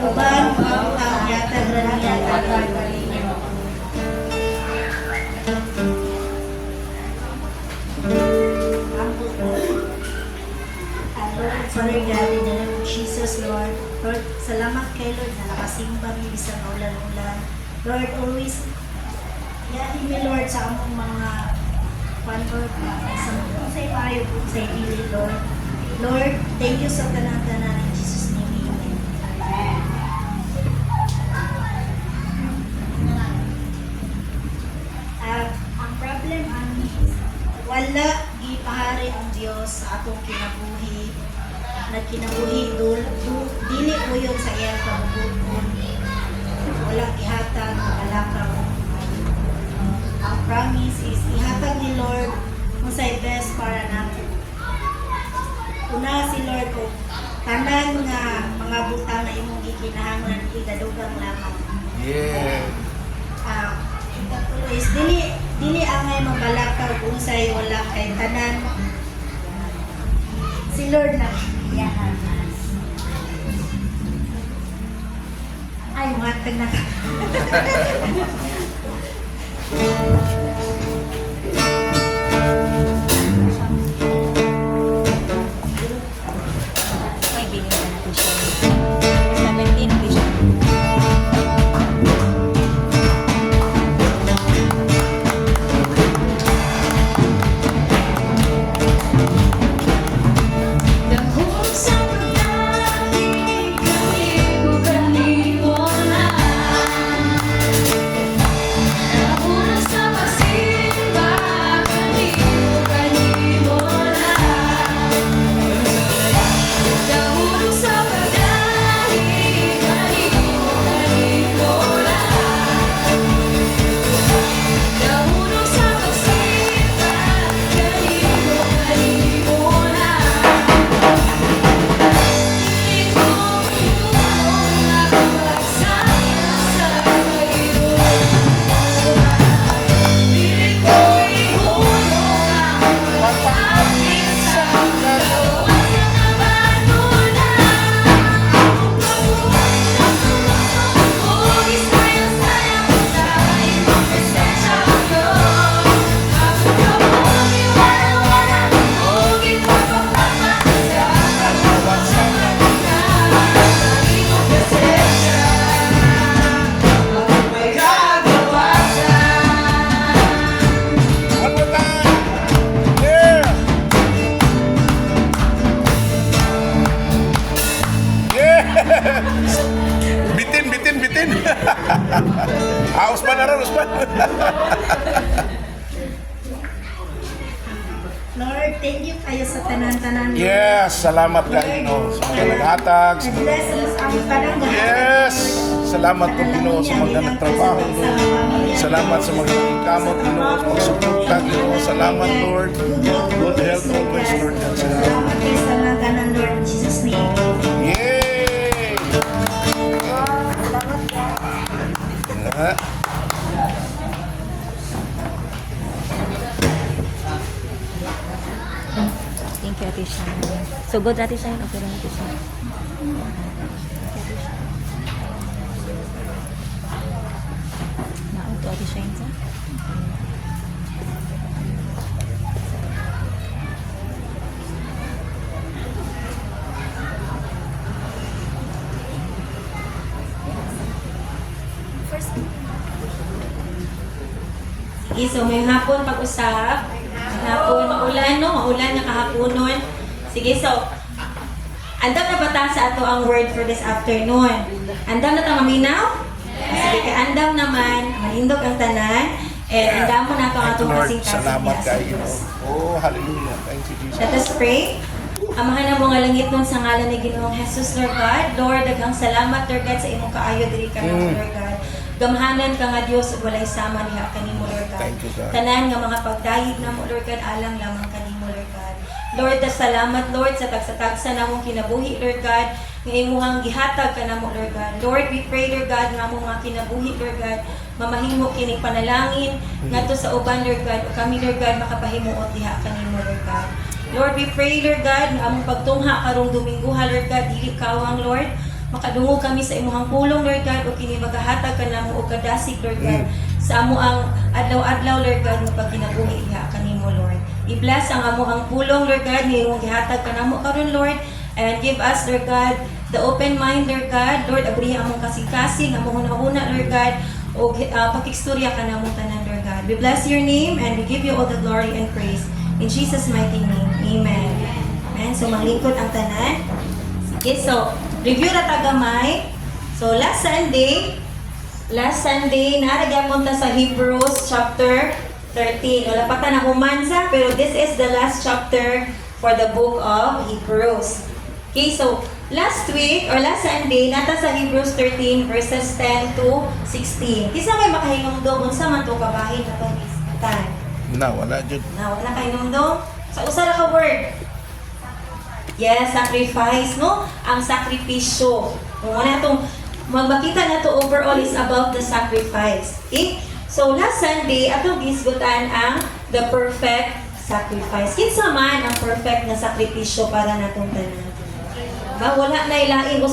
uban ang yatag ra niya kaninyo. Lord, Father God, in the name of Jesus, Lord. Lord, salamat kay Lord na nakasimba ng isang ulan-ulan. Lord, always yahin mi Lord sa among mga Lord, sa payo po sa ili, Lord. Lord, thank you sa tanan-tanan in Jesus' name. Amen. Ang problem ani wala gipahari ang Dios sa atong kinabuhi. Nagkinabuhi dili ko yun sa iyang kabubuton. Walang ihatag, malakaw. Ang promise is ihatag ni Lord kung sa'y best para natin. Una si Lord kung tanan nga mga butang na imong gikinahanglan igadugang lamang. Yeah. Is dili angay mabalakaw kung sa'y wala kay tanan. Si Lord na iyahan. Ay, matag na ka. May binigyan natin siya. 17 siya. One more time. Yeah. Yeah. Bitin. Usman na rin, Usman. Lord, thank you kayo sa tanan-tanan. Yes, salamat kayo sa mga naghatag. Bless us ang tanang Yes, salamat po Ginoo sa mga nagtrabaho. Salamat sa mga kamot Ginoo, sa pagsuporta Ginoo. Salamat Lord. Good health always Lord. Salamat kayo sa mga tanan, Lord, in Jesus' name. Yay! Ah. Thank you, Ate Shine. So good, Ate Shine. Okay lang, Ate Shine. Naon to, Ate Shine, sa? Sige, so may hapon pag-usap. Hapon, maulan, no? Maulan na kahaponon. Sige, so, andam na bata sa ato ang word for this afternoon. Andam na ta maminaw? Sige, kay andam naman, malindog ang tanan. And andam mo na ito ang atong Lord, kasing salamat kayo. Oh, hallelujah. Thank you, Jesus. Let us pray. Amahan na mo nga langit nun sa ngalan ni Ginoong Jesus, Lord God. Lord, daghang salamat, Lord God, sa imong kaayo diri ka Lord God. Gamhanan ka nga Dios ug walay sama niya kanimo, Lord God. Thank you, God. Tanan nga mga pagdayeg na mo, Lord God, alang lamang kanimo, Lord God. Lord, salamat, Lord, sa tagsa-tagsa na mong kinabuhi, Lord God. Nga imuhang gihatag ka na mo, Lord God. Lord, we pray, Lord God, nga mo nga kinabuhi, Lord God. Mamahimo kini panalangin ngadto sa uban, Lord God. O kami, Lord God, makapahimuot diha kanimo, Lord God. Lord, we pray, Lord God, nga among pagtungha karong Domingo, Lord God, dili kawang, Lord. makadungog kami sa imuhang pulong, Lord God, o kini magahatag ka namo o kadasig, Lord God, sa amo ang adlaw-adlaw, Lord God, nga pagkinabuhi iha kanimo, Lord. I-bless ang amuhang pulong, Lord God, ngayong gihatag ka namo karon, Lord, and give us, Lord God, the open mind, Lord God, Lord, abriha among kasing-kasing, among hunahuna, Lord God, o pakikstorya ka namo tanan, Lord God. We bless your name and we give you all the glory and praise. In Jesus' mighty name, amen. Amen. So, manglingkod ang tanan. Okay, so, review na tagamay. So, last Sunday, naragyan ta sa Hebrews chapter 13. Wala pa ta na humansa, pero this is the last chapter for the book of Hebrews. Okay, so, last Sunday, nata sa Hebrews 13 verses 10 to 16. Kisa may makahingumdong, unsa man to kabahin na itong istan. Wala dyan. Wala kahingumdong. Sa usara ka word. Yes, sacrifice, no? Ang sakripisyo. Kung wala itong, magbakita na to overall is about the sacrifice. Okay? So, last Sunday, atong gisgutan ang the perfect sacrifice. Kinsa man ang perfect na sakripisyo para natong tanan. Ba, wala na ilain,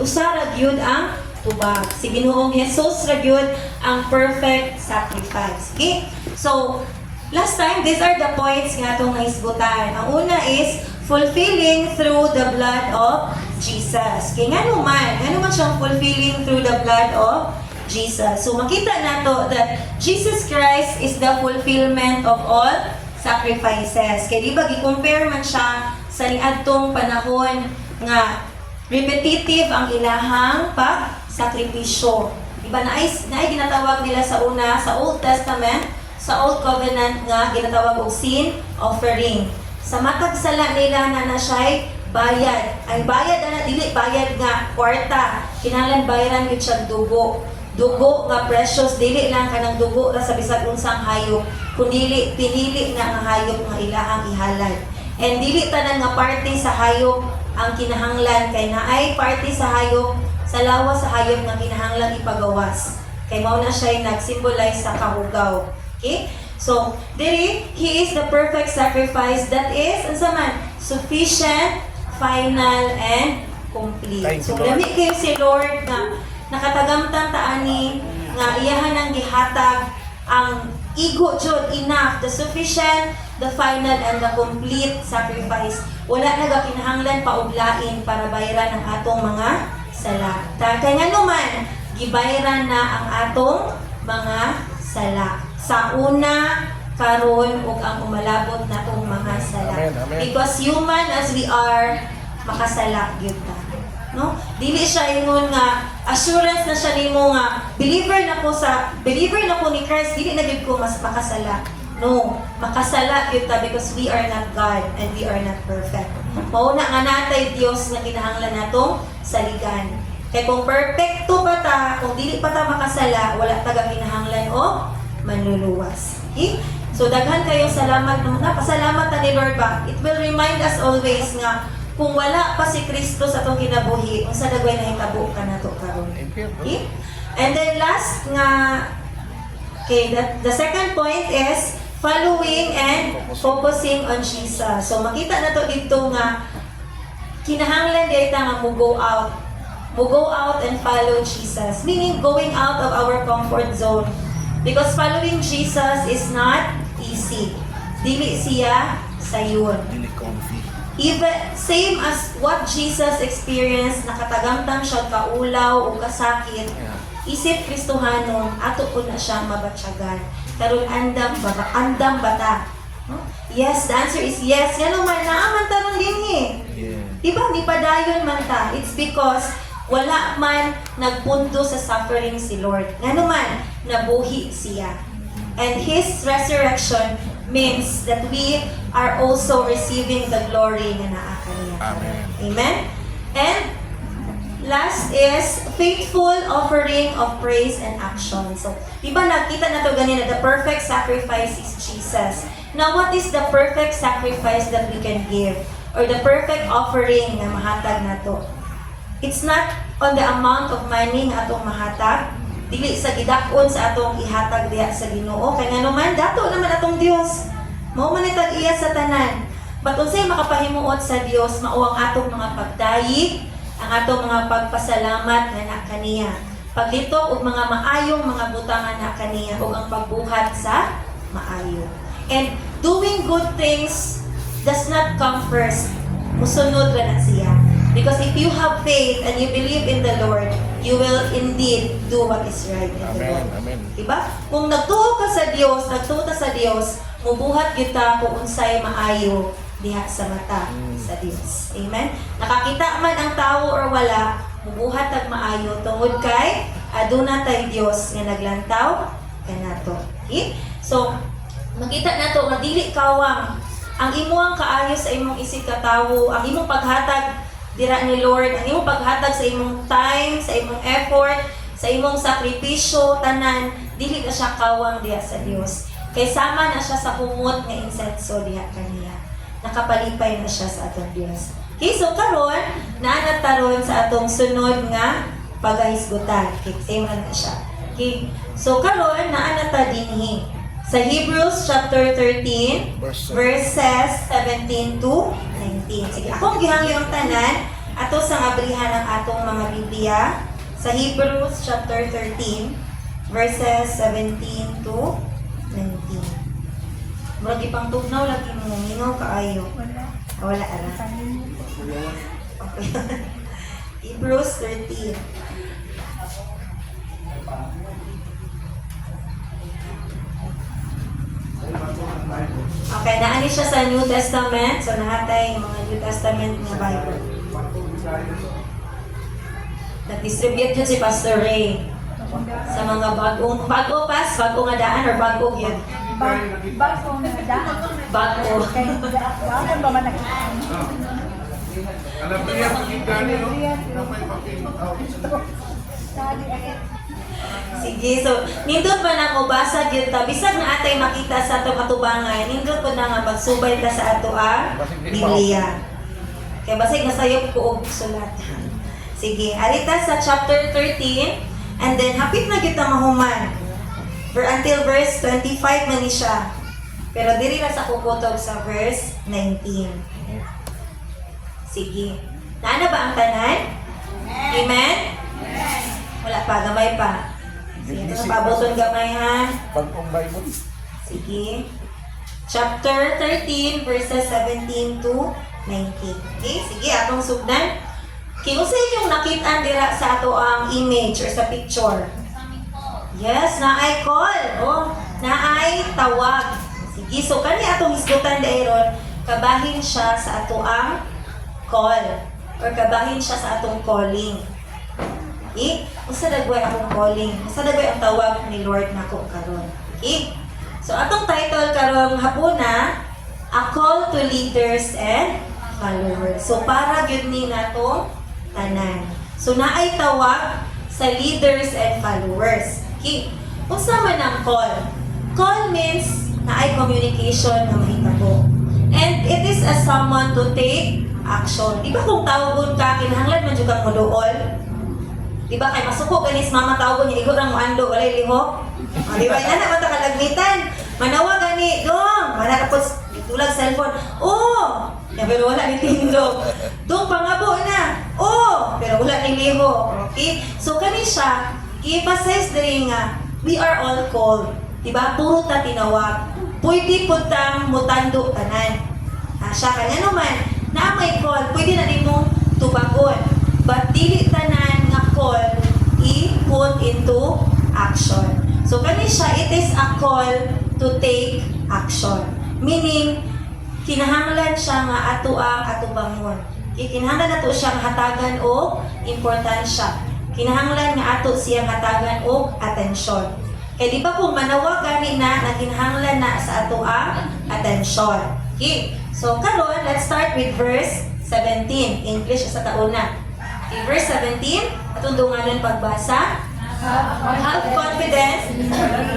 usara gyud ang tubag. Si Ginoong Jesus ra gyud ang perfect sacrifice. Okay? So, last time, these are the points nga itong naisgutan. Ang una is, fulfilling through the blood of Jesus. Kaya nga naman siyang fulfilling through the blood of Jesus. So makita nato that Jesus Christ is the fulfillment of all sacrifices. Kaya di ba, i-compare man siya sa niadtong panahon nga repetitive ang ilahang pag-sakripisyo. Diba, naay ginatawag nila sa una, sa Old Testament, sa Old Covenant nga, ginatawag og sin offering. Sa matag sala nila na siya'y bayad. Ang bayad na dili bayad nga kwarta. Kinahanglan bayaran gyud siya dugo. Dugo nga precious, dili lang kanang dugo ra sa bisag unsang hayop, kundi pinili nga nga hayop nga ilahang ihalad. And dili tanan nga parte sa hayop ang kinahanglan, kay naay parte sa hayop, sa lawas sa hayop nga kinahanglan ipagawas. Kay mao na siya nag-symbolize sa kahugaw. Okay? So, diri, He is the perfect sacrifice that is, unsa man, sufficient, final, and complete. So, lami kayo si Lord na nakatagamtan taani nga iyahan ang gihatag ang igo jud, enough, the sufficient, the final, and the complete sacrifice. Wala na kinahanglan pauglain para bayaran ang atong mga sala. Kaya nga naman, gibayaran na ang atong mga sala. Sa una, karon ug ang umalabot natong mga sala. Amen, amen. Because human as we are, makasala gyud ta. No? Dili siya ingon nga assurance na siya nimo nga believer na ko ni Christ, dili na gyud ko mas makasala. No, makasala gyud ta because we are not God and we are not perfect. Mao na nga natay Dios nga kinahanglan natong saligan. Kay kung perfecto pa ta, kung dili pa ta makasala, wala ta kinahanglan o manluluwas. Okay? So, daghan kayo salamat. Napasalamat na ni Lord ba? It will remind us always nga kung wala pa si Kristo sa itong kinabuhi, kung sa dagway na hitabo ka na ito karon. Okay? And then last nga, okay, the second point is following and focusing on Jesus. So, makita na to dito nga kinahanglan dito nga mo go out and follow Jesus. Meaning, going out of our comfort zone. Because following Jesus is not easy. Dili siya sayon. Dili comfy. Even same as what Jesus experienced, nakatagamtam siya kaulaw o kasakit. Isip Kristohanon, ato po na siyang mabatsyagan. Karon andam bata. No? Yes, the answer is yes. Yan naman, naaman taron din eh. Yeah. Diba, di pa dayon man ta. It's because wala man nagpunto sa suffering si Lord. Nga naman, nabuhi siya. And His resurrection means that we are also receiving the glory na naa kaniya. Amen. Amen? And last is faithful offering of praise and action. So, diba nakita na to ganina, the perfect sacrifice is Jesus. Now, what is the perfect sacrifice that we can give? Or the perfect offering na mahatag na to? It's not on the amount of money nga atong mahatag, dili sa gidakon sa atong ihatag diha sa Ginoo. Kaya nga naman, dato naman atong Dios. Mao man itag iya sa tanan. But unsay makapahimuot sa Dios, mao ang atong mga pagdayig, ang atong mga pagpasalamat nga na kaniya. Paglitok og mga maayong mga butangan na kaniya ug ang pagbuhat sa maayo. And doing good things does not come first. Musunod ra na siya. Because if you have faith and you believe in the Lord, you will indeed do what is right in the Amen. Lord. Amen. Diba? Kung nagtuo ka sa Dios, nagtuo ta sa Dios, mubuhat kita kung unsay maayo diha sa mata sa Dios. Amen? Nakakita man ang tao or wala, mubuhat ag maayo tungod kay aduna tay Dios nga naglantaw kanato. Okay? So, makita nato nga dili kawang ang imuang kaayo sa imong isig ka tawo, ang imong paghatag dira ni Lord, ang imong paghatag sa imong time, sa imong effort, sa imong sakripisyo, tanan, dili na siya kawang diha sa Dios. Kay sama na siya sa kumot nga insenso diha kaniya. Nakapalipay na siya sa atong Dios. Okay, so karon naanat taron sa atong sunod nga pagahisgutan. Okay, same na siya. Okay, so karon naanat ta dinhi sa Hebrews chapter 13 verses 17 to 19. Sige, akong gihangyo ang tanan ato sa abrihan ng atong mga Biblia sa Hebrews chapter 13 verses 17 to 19. Murag ipang tugnaw lagi mo, mingaw kaayo. Wala ara. Okay. Hebrews 13. Okay, naani siya sa New Testament. So, nahatay yung mga New Testament na Bible. Nag-distribute yun si Pastor Ray sa mga bago nga daan or bago yun? Bago na daan. Bago. Kaya daan ba man nakita? Alam niya, pakita niyo. May pakita. Sige, so, nindot ba na mo basa yun ta? Bisag na atay makita sa atong atubangan, nindot po na nga magsubay ta sa ato ang Biblia. Kaya basig nasayop ko og sulat. Sige, alita sa chapter 13, and then hapit na kita mahuman. Until verse 25 man ni siya. Pero diri na sa kukutog sa verse 19. Sige. Naana ba ang tanan? Amen? Wala pa, gamay pa. Sige, ito pabuton gamay ha. Bagong Bible. Sige. Chapter 13, verses 17 to 19. Okay, sige, atong sugdan. Kinusay yung nakita dira sa ato ang image or sa picture. Yes, naay call. Oh, naay tawag. Sige, so kani atong hisgutan dayron, kabahin siya sa ato ang call or kabahin siya sa atong calling. Okay? Usa dagway akong calling. Usa dagway ang tawag ni Lord nako karon. Okay? So atong title karong hapuna, A Call to Leaders and Followers. So para gyud ni nato tanan. So naay tawag sa leaders and followers. Okay? Unsa man ang call? Call means naay communication nga mahitabo. And it is a someone to take action. Di ba kung tawagon ka, kinahanglan man jud kang moduol? Di ba kay masuko ganis mama tawag niya igo rang muando walay lihok. O di ba ina na mata kalagmitan. Manawa gani dong. Mana tapos tulag cellphone. Oh, ya pero wala ni tindog. Dong pangabo na. Oh, pero wala ni lihok. Okay? So kani siya i-emphasize diri nga we are all called. Di ba? Puro ta tinawag. Pwede pud tang mutando tanan. Siya kanya naman na may call, pwede na rin mong tubagon. But dili tanan nga call i-put into action. So kani siya, it is a call to take action. Meaning, kinahanglan siya nga ato ang atubangon. Kinahanglan nato siya nga hatagan o importansya. Kinahanglan nga ato siyang hatagan o atensyon. Kaya di ba kung manawag gani na kinahanglan na sa ato ang atensyon. Okay. So karon, let's start with verse 17. English sa tauna. Okay, verse 17, atong dunganon pagbasa. Have confidence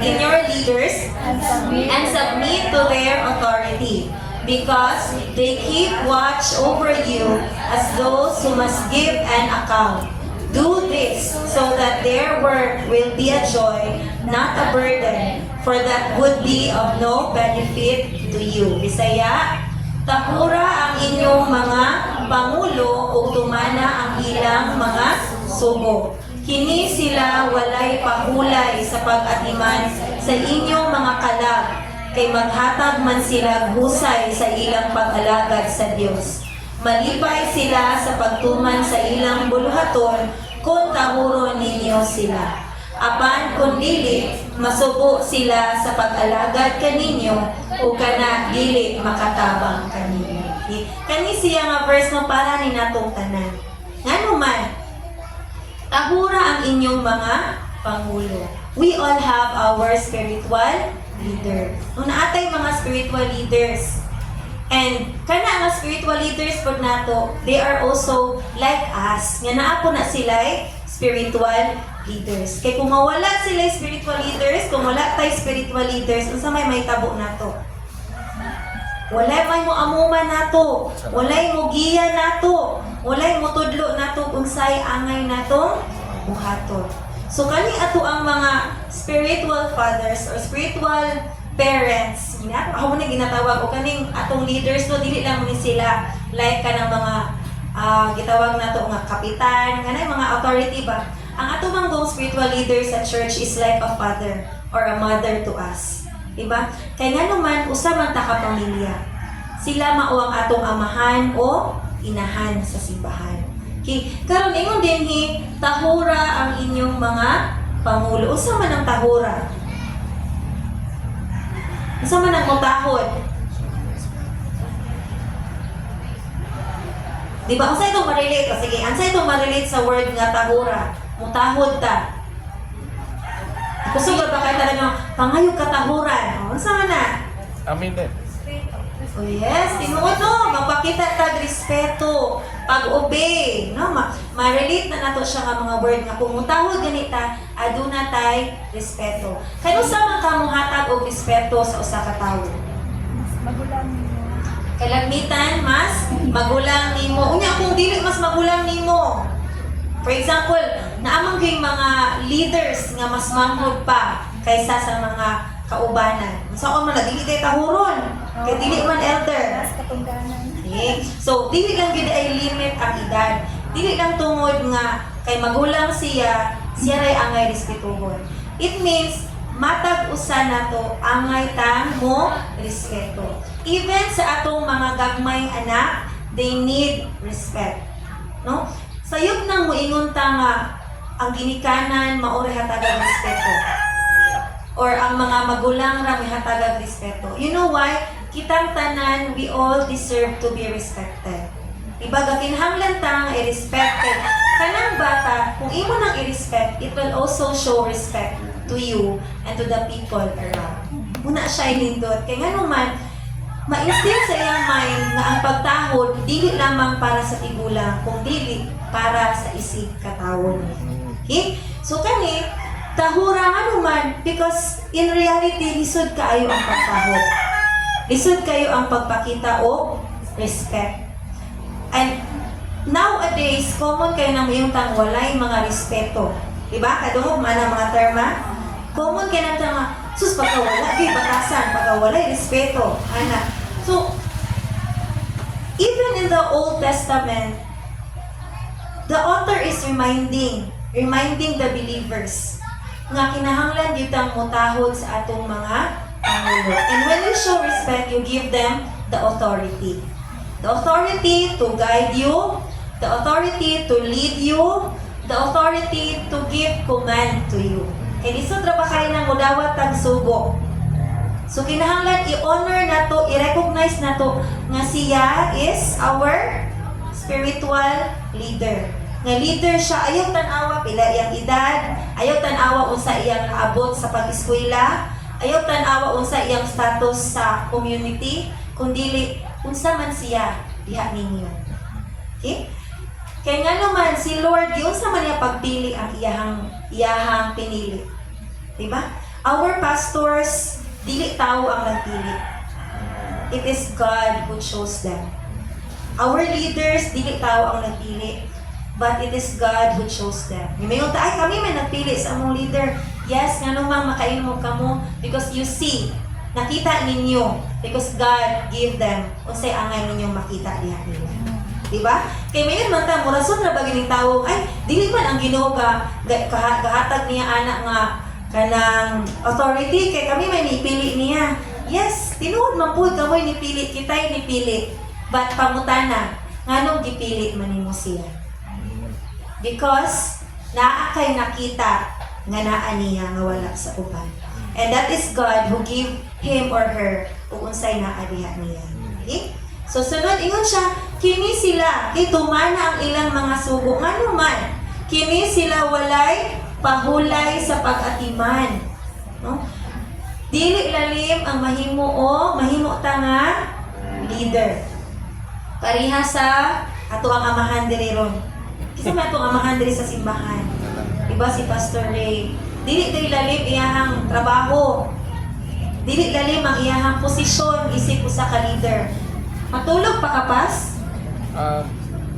in your leaders and submit to their authority, because they keep watch over you as those who must give an account. Do this so that their work will be a joy, not a burden, for that would be of no benefit to you. Bisaya, Tahura ang inyong mga pangulo ug tumana ang ilang mga sugo. Kini sila walay pahulay sa pag-atiman sa inyong mga kalag, kay maghatag man sila husay sa ilang pag-alagad sa Dios. Malipay sila sa pagtuman sa ilang buluhaton kung tahuron ninyo sila. Apan kung dili, masubo sila sa pag-alagad kaninyo o kana dili makatabang kaninyo. Okay? Kani siya nga verse no para ni natong tanan. Ngano man, tahura ang inyong mga pangulo. We all have our spiritual leader. Nung naatay mga spiritual leaders, and kana nga spiritual leaders pag nato, they are also like us. Nga naa po na sila spiritual leaders. Kaya kung mawala sila spiritual leaders, kung wala tayo spiritual leaders, unsa may tabo nato? Walay may mo amuman nato, walay mo giya nato, walay mo tudlo nato kung say angay natong buhaton. So kani ato ang mga spiritual fathers or spiritual parents, ako na ginatawag o kaning atong leaders no, dili lang ni sila like kanang mga gitawag nato nga kapitan, kanay mga authority ba? Ang ato manggong spiritual leaders sa church is like a father or a mother to us. Diba? Kaya nga naman, usamang takapamilya. Sila mao ang atong amahan o inahan sa simbahan. Okay. Karon ingon din tahura ang inyong mga pangulo. Usa man ang tahura? Usa man ang mutahod? Di ba? Usa itong ma-relate? O sige, ansa itong ma-relate sa word nga tahura? Mutahod ta. Kusog ba kayo talaga pangayog katahuran? O, unsa man na? Amin din. Oh yes, tinuod no, magpakita tag respeto, pag-obey, no? Ma-relate na nato siya nga mga word nga kung mutahod ganita, aduna tay respeto. Kaya sa man kamo hatag og respeto sa usa ka tawo? Magulang ninyo. Kalagmitan mas magulang nimo. Unya kung dili mas magulang nimo. For example, naamang kayong mga leaders nga mas manghod pa kaysa sa mga kaubanan. Sa man na dili kay tahuron, kay dili man elder. Mas katungganan. Okay. So, dili lang gid ay limit ang edad. Dili lang tungod nga kay magulang siya ray angay respetuhon. It means matag usa nato angay ta mo respeto. Even sa atong mga gagmayng anak, they need respect. No? Sayop nang moingon ta nga ang ginikanan maori hatagag respeto. Or ang mga magulang ra may hatagag respeto. You know why? Kitang tanan, we all deserve to be respected. Diba, gakinhanglan ta nga i-respect kay kanang bata, kung imo nang i-respect, it will also show respect to you and to the people around. Muna siya ilindot. Kaya nga naman, ma-instill sa iyang mind na ang pagtahod, dili lamang para sa tigulang, kung dili para sa isig katawon. Okay? So kani, tahura nga naman, because in reality, lisod kaayo ang pagtahod. Lisod kayo ang pagpakita o respect. And nowadays, common kayo na mayong tang walay mga respeto. Diba? Kadungog man ang mga terma. Common kayo na tang sus, pagkawala, di batasan, pagkawalay respeto. Anak. So, even in the Old Testament, the author is reminding the believers nga kinahanglan ditang mutahod sa atong mga pangulo. And when you show respect, you give them the authority. The authority to guide you, the authority to lead you, the authority to give command to you. Kaya isod ra ba kayo ng mudawat tag sugo? So kinahanglan i-honor nato, i-recognize nato nga siya is our spiritual leader. Nga leader siya, ayaw tanawa pila iyang edad, ayaw tanawa unsa iyang naabot sa pag-eskwela, ayaw tanawa unsa iyang status sa community, kundi unsa man siya diha ninyo. Okay? Kaya nga naman si Lord, unsa man niya pagpili ang iyahang pinili. Diba? Our pastors, dili tao ang nagpili. It is God who chose them. Our leaders, dili tao ang nagpili. But it is God who chose them. May ta, ay kami may nagpili sa among leader. Yes, nga naman makainom kamo because you see nakita ninyo because God give them unsay angay ninyong makita diha nila. Diba? Kay mayon man ta murason ra ba gining tawo ay dili man ang Ginoo gahatag niya anak nga kanang authority kay kami may nipili niya. Yes, tinuod man pud kamoy nipili, kitay nipili. But pangutana, nganong gipili man nimo siya? Because naa kay nakita nga naa niya nga wala sa uban. And that is God who give him or her kung unsay naa diha niya. Okay? So sunod ingon siya, kini sila itumana ang ilang mga sugo ngano man. Kini sila walay pahulay sa pag-atiman. No? Dili lalim ang mahimo ta nga leader. Pariha sa ato ang amahan diri ron. Kisa may ato ang amahan diri sa simbahan. Diba si Pastor Ray? Dili lalim iyahang trabaho. Dili lalim ang iyahang posisyon isip usa ka leader. Matulog pa kapas?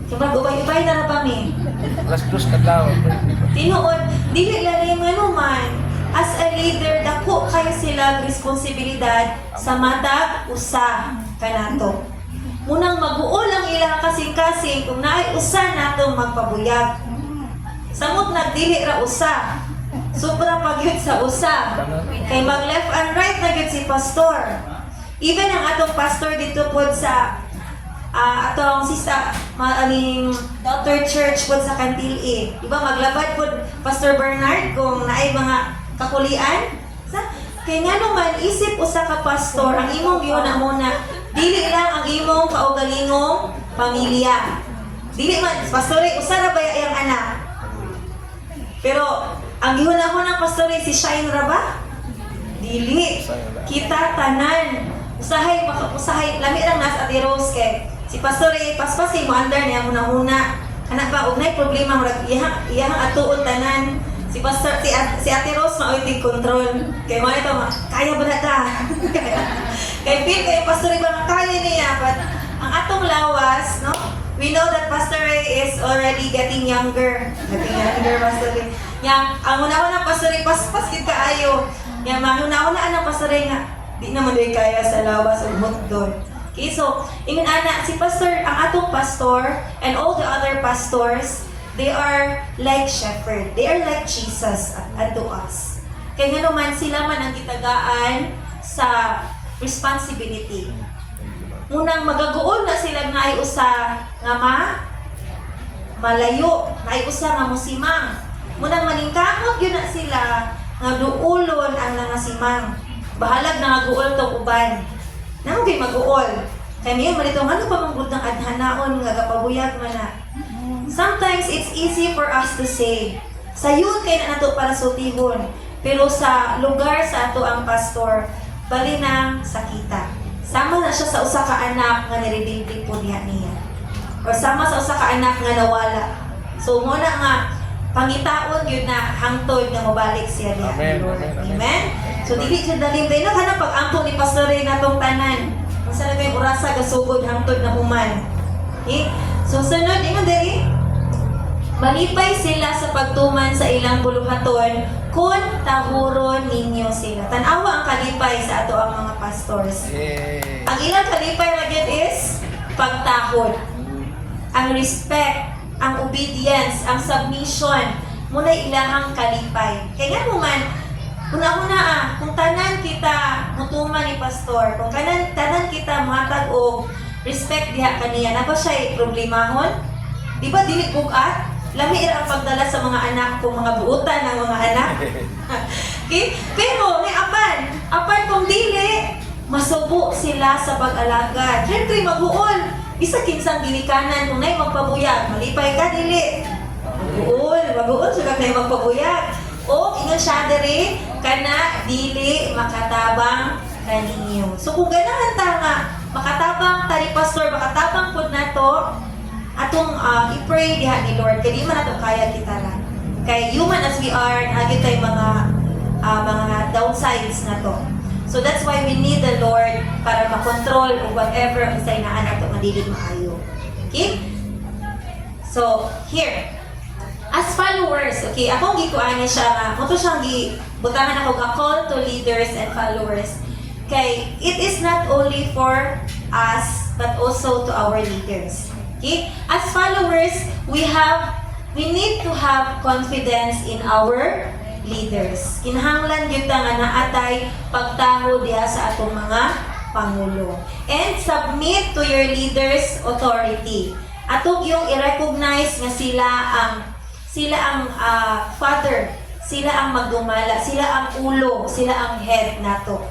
Siyempre, ubay-ubay na ba mi? Alas 2 kadlaw. Tinuod, dili lalim nga naman. As a leader, dako kayo sila responsibilidad sa matag usa kanato. Munang mag-uol ang ilang kasing-kasing kung naay usa natong magpabuyag. Samot na dili ra usa. Sobra pagyud sa usa. Kay mag left and right na gyud si pastor. Even ang atong pastor dito pod sa atong sista aning daughter church pod sa Cantil-A. Diba maglabad pod Pastor Bernard kung naay mga kakulian? Kaya nga naman, isip usa ka pastor, ang imong gihuna muna, dili lang ang imong kaugalingong pamilya. Dili man, pastor, usa ra ba yang anak? Pero, ang gihuna mo ng pastor, si Shine ra ba? Dili. Kita tanan. Usahay, lami lang nasa Ate Rose kay si pastor, paspas mo under niya muna-muna. Anak ba, ugnay problema, iyang atuon tanan. Si Pastor, si Ate Rose maoy control. Kay mo ito, kaya ba na ta? Kay Phil, kay Pastor Ray ba kaya niya? But ang atong lawas, no? We know that Pastor Ray is already getting younger. Pastor Ray. Yang, ang una-una Pastor Ray, paspas kita kaayo. Yang, una-una ang Pastor Ray nga, di naman doon kaya sa lawas o doon. Okay, so, ingon ana, si Pastor, ang atong pastor, and all the other pastors, they are like shepherd. They are like Jesus unto us. Kaya nga naman, sila man ang kitagaan sa responsibility. Munang magaguol na sila nga ay usa nga malayo, nga ay usa nga musimang. Munang maningkamot yun na sila nga duulon ang nangasimang. Bahalag na gaguol to uban. Namo kay maguol. Kaya niyo malito ano pa manggud ng adhanaon nga gapabuyag man na. Sometimes it's easy for us to say, sayud kay na nato para sultihon. Pero sa lugar sa ato ang pastor, bali nang sakita. Sama na siya sa usa ka anak nga nirebildi po niya. Or sama sa usa ka anak nga nawala. So muna nga pangitaon yun na hangtod nga mabalik siya niya. Amen. Amen. So dili jud dalim tayo kana pag-ampo ni Pastor Ray natong tanan. Unsa na kay orasa gasugod hangtod na human. Okay? So sunod ingon diri malipay sila sa pagtuman sa ilang buluhaton kung tahuron ninyo sila. Tanawa ang kalipay sa ato ang mga pastors. Ang ilang kalipay ra gyud is pagtahod. Ang respect, ang obedience, ang submission, muna ilahang kalipay. Kaya nga naman, una-una kung tanan kita mutuman ni pastor, kung tanan kita matag o respect diha kaniya, na ba siya problemahon? Di ba dili bugat? Lami ra ang pagdala sa mga anak kung mga buutan ng mga anak. Okay? Pero may apan kung dili, masubo sila sa pag-alaga. Siyempre mag-uol. Isa kinsang ginikanan kung na'y magpabuyag. Malipay ka, dili. Mag-uol. Sila na'y magpabuyag. O, ingon siya diri, kana dili makatabang kaninyo. So kung ganahan ta nga, makatabang tani pastor, makatabang pod nato, atong i-pray diha ni Lord kay di man ato kaya kita ra. Kay human as we are, nagit tay mga downsides na to. So that's why we need the Lord para makontrol o whatever ang say na ato nga dili maayo. Okay? So, here. As followers, okay, akong gikuan niya siya nga, mo to siyang gibutangan ako a call to leaders and followers. Kay it is not only for us but also to our leaders. Okay? As followers, we need to have confidence in our leaders. Kinahanglan gyud ta nga naatay pagtaho diha sa atong mga pangulo. And submit to your leaders' authority. Atog yung i-recognize nga sila ang father, sila ang magdumala, sila ang ulo, sila ang head nato.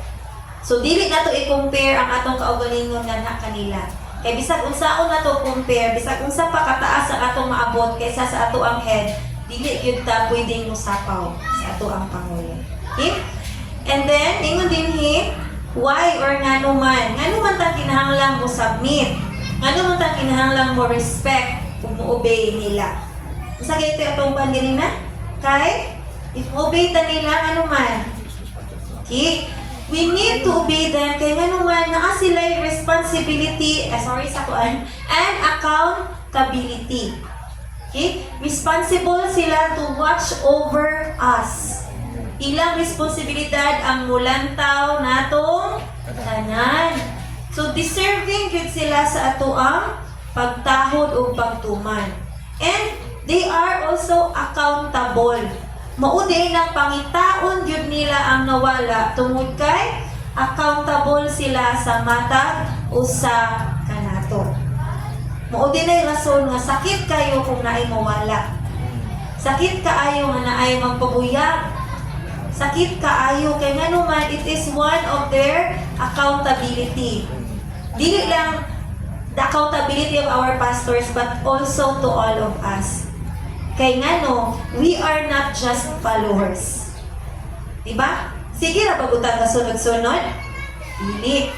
So dili nato i-compare ang atong kaugalingon nga kanila. Kay bisag unsaon nato compare, bisag unsa pa kataas ang atong maabot kaysa sa ato ang head, dili gyud ta pwedeng musapaw sa ato ang pangulo. Okay? And then ingon dinhi, why or ngano man ta kinahanglan mo submit, ngano man ta kinahanglan mo respect ug mo obey nila. Unsa gyud atong pandirina? Kay if obey ta nila ngano man. Okay? We need to obey them kay nga naman naa sila yung responsibility, and accountability. Okay? Responsible sila to watch over us. Ilang responsibilidad ang mulantaw natong tanan. So deserving yun sila sa ato ang pagtahod o pagtuman. And they are also accountable. Maudi ng pangitaon yun nila ang nawala tungod kay accountable sila sa mata o sa kanato. Maudi na yung rason nga sakit kayo kung naay mawala. Sakit kaayo nga naay magpabuyag. Sakit kaayo kay nga naman it is one of their accountability. Dili lang the accountability of our pastors but also to all of us. Kay nga no, we are not just followers. Diba? Sige na pagutan ka sunod-sunod. Dili.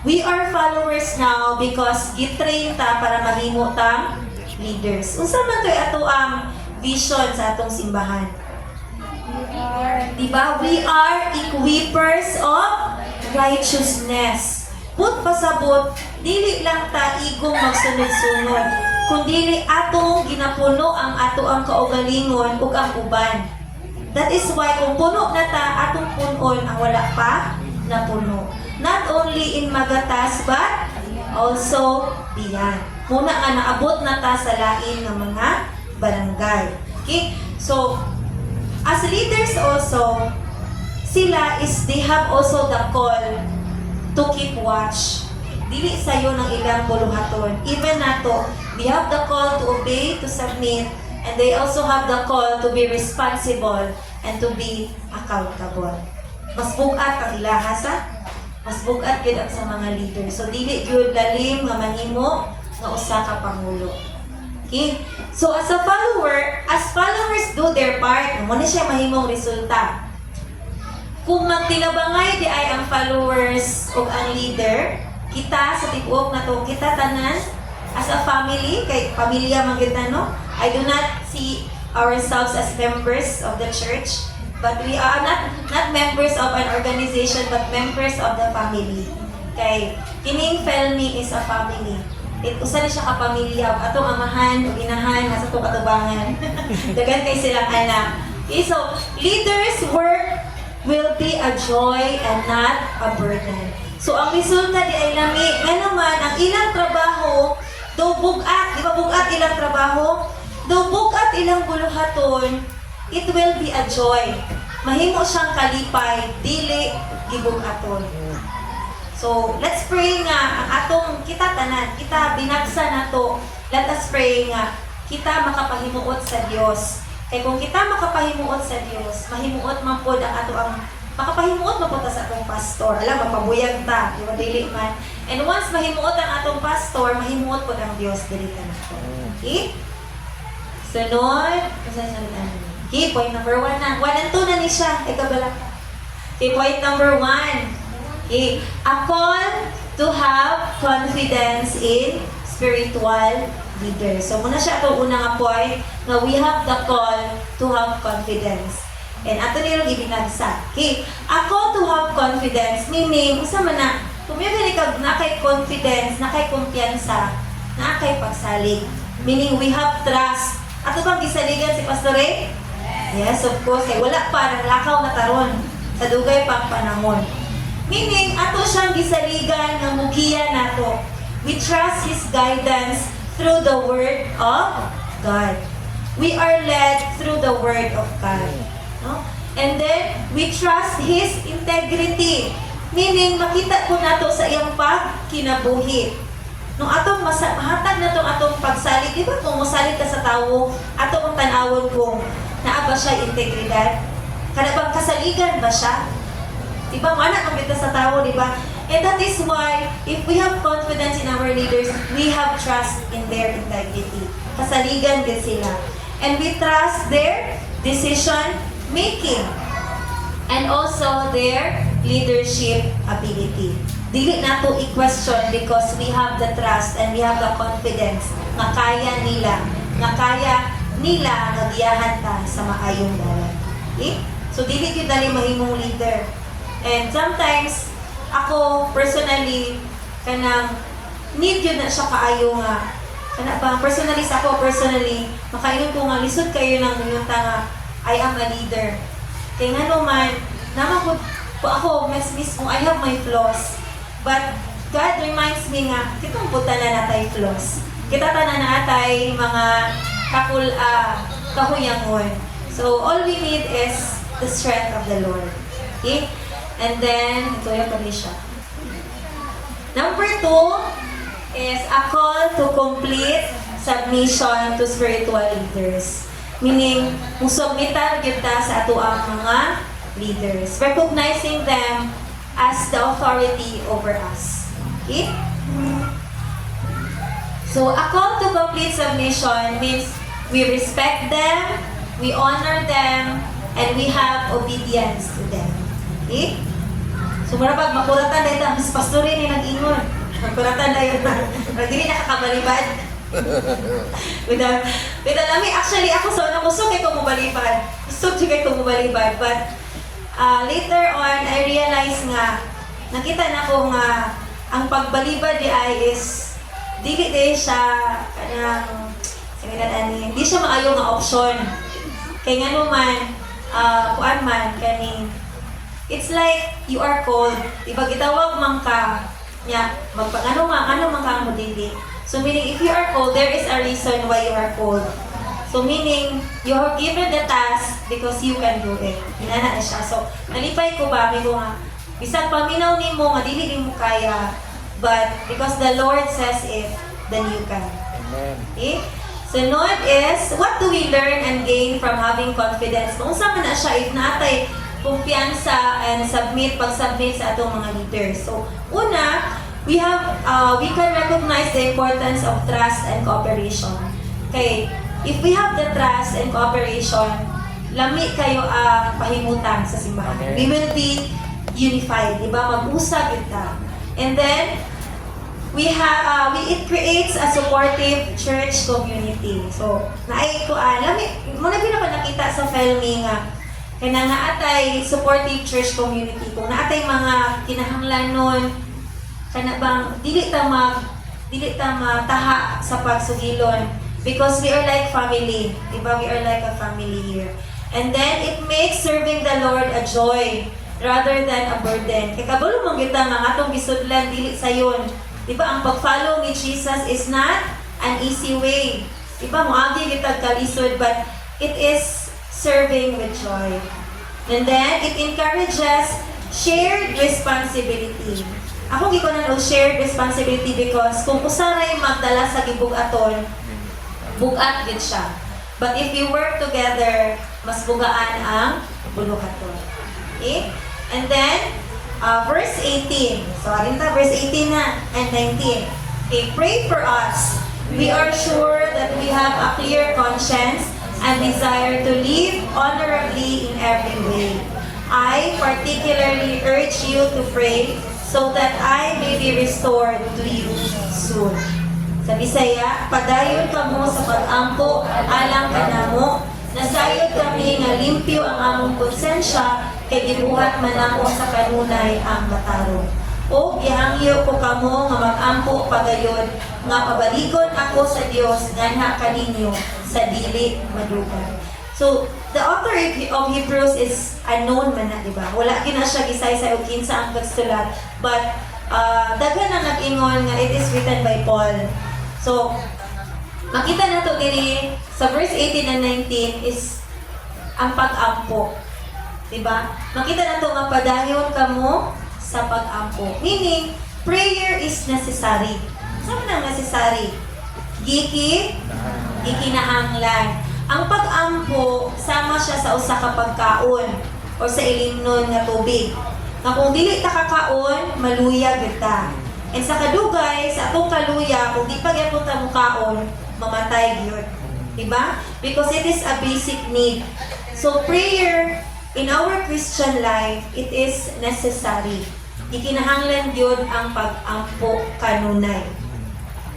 We are followers now because gitrain ta para mahimo tang leaders. Unsa man toy ato ang vision sa atong simbahan? Diba? We are equippers of righteousness. Put pasabot, dili lang ta igong magsunod-sunod, kundi atong ginapuno ang ato ang kaugalingon ug ang uban. That is why kung puno na ta, atong punon ang wala pa na puno. Not only in Magatas but also beyond. Muna nga naabot na ta sa lain ng mga barangay. Okay? So, as leaders also, they have also the call to keep watch. Dili sayo ng ilang buluhaton. Even nato, we have the call to obey, to submit, and they also have the call to be responsible and to be accountable. Mas bugat ang ilahasa, mas bugat yun ang sa mga leader. So, dili yun lalim nga manimo nga usa ka pangulo. Okay? So, as followers do their part, mo na siya mahimong resulta. Kung magtinabangay di ay ang followers o ang leader, kita sa tiguok na to, kita tanan as a family, kay pamilya man kita, no? I do not see ourselves as members of the church, but we are not members of an organization, but members of the family. Kay kining Felmi is a family. Usa ni siya ka pamilya, atong amahan, inahan, nasa itong katubangan. Dagan kay silang anak. Okay, so leaders' work will be a joy and not a burden. So, ang resulta di ay lami, nga naman, ang ilang trabaho, daw bugat, di ba bugat ilang trabaho? Daw bugat ilang buluhaton, it will be a joy. Mahimo siyang kalipay, dili gibugaton. So, let's pray nga, ang atong kita tanan, kita binagsa na to, let us pray nga, kita makapahimuot sa Diyos. Kaya kung kita makapahimuot sa Diyos, mahimuot man po ang ato ang makapahimuot man po ta sa atong pastor. Alam, mapabuyag ta, di ba dili man. And once mahimuot ang atong pastor, mahimuot po ang Diyos dili ta na to. Okay? Sunod, okay, point number 1 na. 1 and 2 na ni siya. Ikabala. Okay, point number 1. Okay, a call to have confidence in spiritual leader. So, muna siya itong unang point na we have the call to have confidence. And ato nilong ibinagsa. Okay, a call to have confidence, meaning, usa man na, kung may galikag na kay confidence, na kay kumpiyansa, na kay pagsalig. Meaning, we have trust. Ato bang gisaligan si Pastor Ray? Yes, of course. Kaya wala pa, naglakaw na taron sa dugay pang panahon. Meaning, ato siyang gisaligan ng mugiya nato. We trust His guidance through the Word of God. We are led through the Word of God. No? And then, we trust His integrity. Meaning, makita po nato sa iyang pagkinabuhi. Nung atong mahatag na itong atong pagsalig, di ba kung masalig ka sa tao, atong tanawon kung naa ba siya integridad? Kada bang kasaligan ba siya? Di ba? Mana kang kita sa tao, di ba? And that is why, if we have confidence in our leaders, we have trust in their integrity. Kasaligan din sila. And we trust their decision making. And also their leadership ability. Dili na to i-question because we have the trust and we have the confidence na kaya nila nagyahan ta sa maayong dalan. Okay? So, dili yun dali mahimong leader. And sometimes, ako personally, kanang need yun na siya kaayo nga. Kana ba, personally, makainom ko nga, lisod kayo ng minunta nga, I am a leader. Kaya nga naman, naman po ako, mismo, I have my flaws. But God reminds me nga, kitong puta na natay flaws. Kita tanan na natay mga kahuyangon. So, all we need is the strength of the Lord. Okay? And then, ito yung pali siya. Number 2 is a call to complete submission to spiritual leaders. Meaning, musubmitan kita sa ato ang mga leaders. Recognizing them as the authority over us. Okay? So, a call to complete submission means we respect them, we honor them, and we have obedience to them. Okay? So, marapag makulatan dahil mas pastorin ni nag-ingon. Makulatan dahil hindi nakakabalibad. With alami, actually, ako sa unang gusto kay kumubalibad. Gusto kay kumubalibad. But, later on, I realized nga, nakita na ko nga, ang pagbalibad di ay is, dili siya, hindi siya maayo nga option. Kaya nga naman, kuan man, it's like, you are called. Diba, gitawag man ka, ano man ka mo dili. So meaning, if you are called, there is a reason why you are called. So meaning, you are given the task because you can do it. Hinana na siya. So, nalipay ko ba, may nga, bisag paminaw ni mo, nga dili mo kaya, but because the Lord says it, then you can. Amen. Okay? Sunod is, what do we learn and gain from having confidence? Kung saan man na siya, if natay kumpiyansa and pag-submit sa atong mga leaders. So, una, we can recognize the importance of trust and cooperation. Okay? If we have the trust and cooperation, lami kayo ang pahimutan sa simbahan. Okay. We will be unified, di ba? Mag-usag kita. And then, it creates a supportive church community. So, muna pinapakita sa filming nga, kaya nga atay supportive church community. Kung naatay mga kinahanglan nun, kana bang, dili ta mataha sa pagsugilon. Because we are like family. Diba? We are like a family here. And then, it makes serving the Lord a joy rather than a burden. Kaya kabalo mong kita nga atong gisudlan, dili sayon. Diba? Ang pag-follow ni Jesus is not an easy way. Diba? Muagi kita kalisod, but it is serving with joy. And then, it encourages shared responsibility. Ako giko na shared responsibility because kung usaray magdala sa gibug-aton, bugat gid siya. But if you work together, mas bugaan ang buluhaton. Okay? And then, verse 18. So, arinta, verse 18 na and 19. Okay, pray for us. We are sure that we have a clear conscience and desire to live honorably in every way. I particularly urge you to pray so that I may be restored to you soon. Sa Bisaya, padayon kamo sa pag-ampo alang kanamo, nasayod kami nga limpyo ang among konsensya kay gibuhat man ako sa kanunay ang matarong. O gihangyo ko kamo nga mag-ampo pagayon nga pabaligon ako sa Dios nganha kaninyo sa dili madugan. So, the author of Hebrews is unknown man na, di ba? Wala gina siya gisay-say o kinsa ang pagsulat. But, daghan na nag-ingon nga it is written by Paul. So, makita na to diri sa verse 18 and 19 is ang pag-ampo. Diba? Makita na to nga padayon kamo sa pag-ampo. Meaning, prayer is necessary. Saan ang necessary? Gikinahanglan. Ang pag-ampo, sama siya sa usa ka pagkaon o sa ilimnon nga tubig. Nga kung dili ta kakaon, maluya gyud ta. And sa kadugay, sa atong kaluya, kung di pa gyapon ta mukaon, mamatay gyud. Diba? Because it is a basic need. So prayer in our Christian life, it is necessary. Ikinahanglan gyud ang pag-ampo kanunay.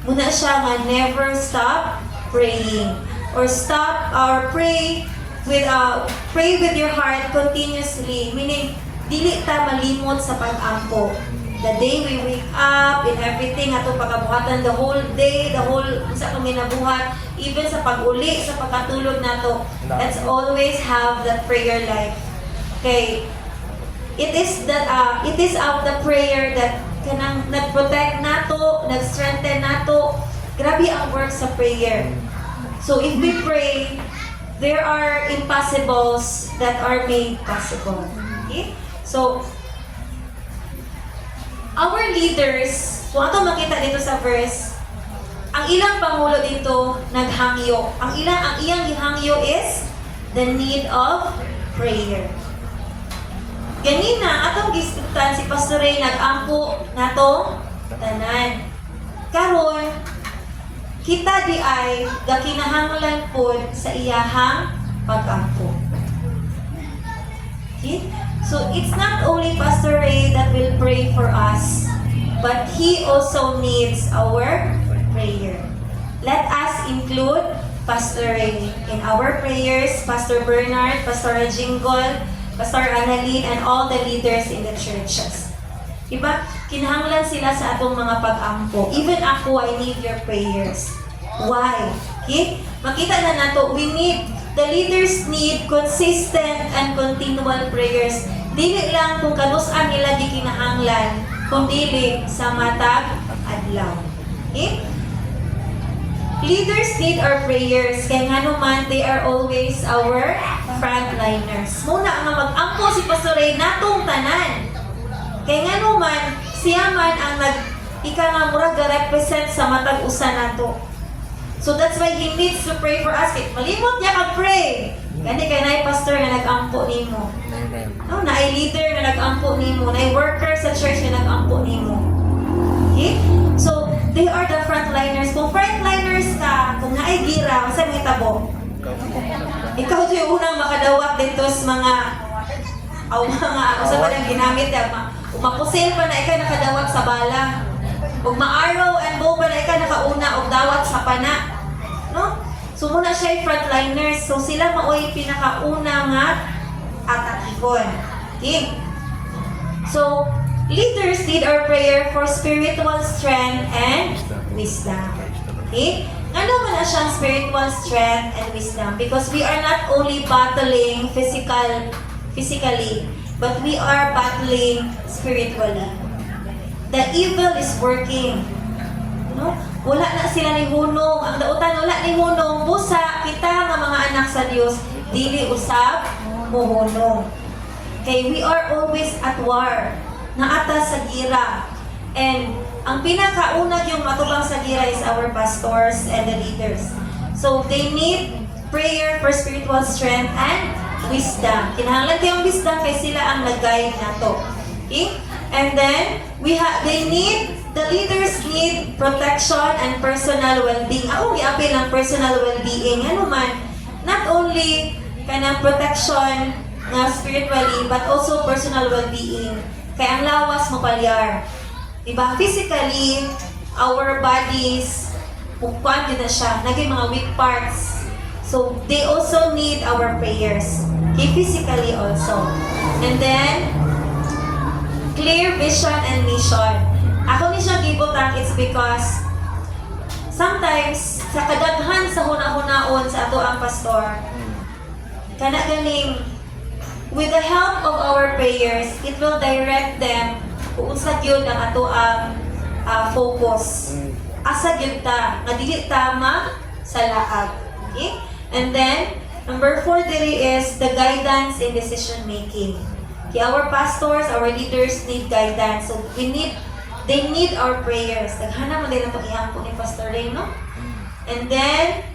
Muna siya nga never stop praying or stop or pray with your heart continuously, meaning dili ta malimot sa pag-ampo. The day we wake up and everything ato pagabuhatan, the whole day, the whole sa kami nabuhat, even sa pag-uli, sa pagkatulog nato, let's always have that prayer life. Okay, it is of the prayer that kanang nag-protect nato, nag-strengthen nato. Grabe ang work sa prayer. So if we pray, there are impossibles that are made possible. Okay? So our leaders, kung ato makita dito sa verse, ang ilang pangulo dito naghangyo. Ang iyang gihangyo is the need of prayer. Ganina, atong giskutan si Pastor Ray nag-ampo nato tanan. Karon, kita di ay gakinahanglan pod sa iyahang pag-ampo. Okay? So, it's not only Pastor Ray that will pray for us, but he also needs our prayer. Let us include Pastor Ray in our prayers, Pastor Bernard, Pastor Jingle, Pastor Annalyn, and all the leaders in the churches. Diba? Kinahanglan sila sa atong mga pag-ampo. Even ako, I need your prayers. Why? Okay? Makita na nato, the leaders need consistent and continual prayers. Dili lang kung kanus-an nila di kinahanglan, kung dili sa matag adlaw. Okay? Leaders need our prayers, kaya nga naman, they are always our frontliners. Muna nga mag-ampo si Pastor Ray natong tanan. Kaya nga naman, siya man ang ika nga murag represent sa matag usa nato. So that's why he needs to pray for us. Malimot niya kag-pray. Gani kay naay pastor nga nag-ampo nimo. No, naay leader nga nag-ampo nimo, naay worker sa church nga nag-ampo nimo. Okay? So, they are the frontliners. Kung frontliners ka, kung naay gira, saan mo itabo? Ikaw ito yung unang makadawat dito sa mga sa palang ginamit. Umapusil pa na ikaw nakadawat sa bala. Ug ma-arrow and bow pa na ikaw nakauna og dawat sa pana. No? So, muna siya yung frontliners. So, sila maoy pinakauna nga atakikon. Okay? So, leaders need our prayer for spiritual strength and wisdom. Okay? Ano man na siyang spiritual strength and wisdom? Because we are not only battling physically, but we are battling spiritually. The evil is working. No? Wala na sila ni hunong. Ang dautan, wala ni hunong. Busa, kita nga mga anak sa Diyos, dili usab muhunong. Okay, we are always at war. Naata sa gira. And ang pinakaunag yung matubang sa gira is our pastors and the leaders. So they need prayer for spiritual strength and wisdom. Kinahanglan kayong wisdom kay sila ang nag-guide nato. Okay? And then the leaders need protection and personal well-being. Ako giapil ng personal well-being. Ano man, not only kanang protection na spiritually, but also personal well-being. Kaya ang lawas mo palyar. Diba? Physically, our bodies, pupuan din na siya. Naging mga weak parts. So, they also need our prayers. Okay, physically also. And then, clear vision and mission. Ako ni siya gibutang, it's because sometimes, sa kadaghan sa huna-hunaon sa ato ang pastor, kana ganing with the help of our prayers, it will direct them kung unsa gyud ang ato ang focus. Asa gyud ta, nga dili tama sa laag. Okay? And then, number 4 diri is the guidance in decision making. Okay, our pastors, our leaders need guidance. So they need our prayers. Naghana man din ang pag-ihangko ni Pastor Ray, no? And then,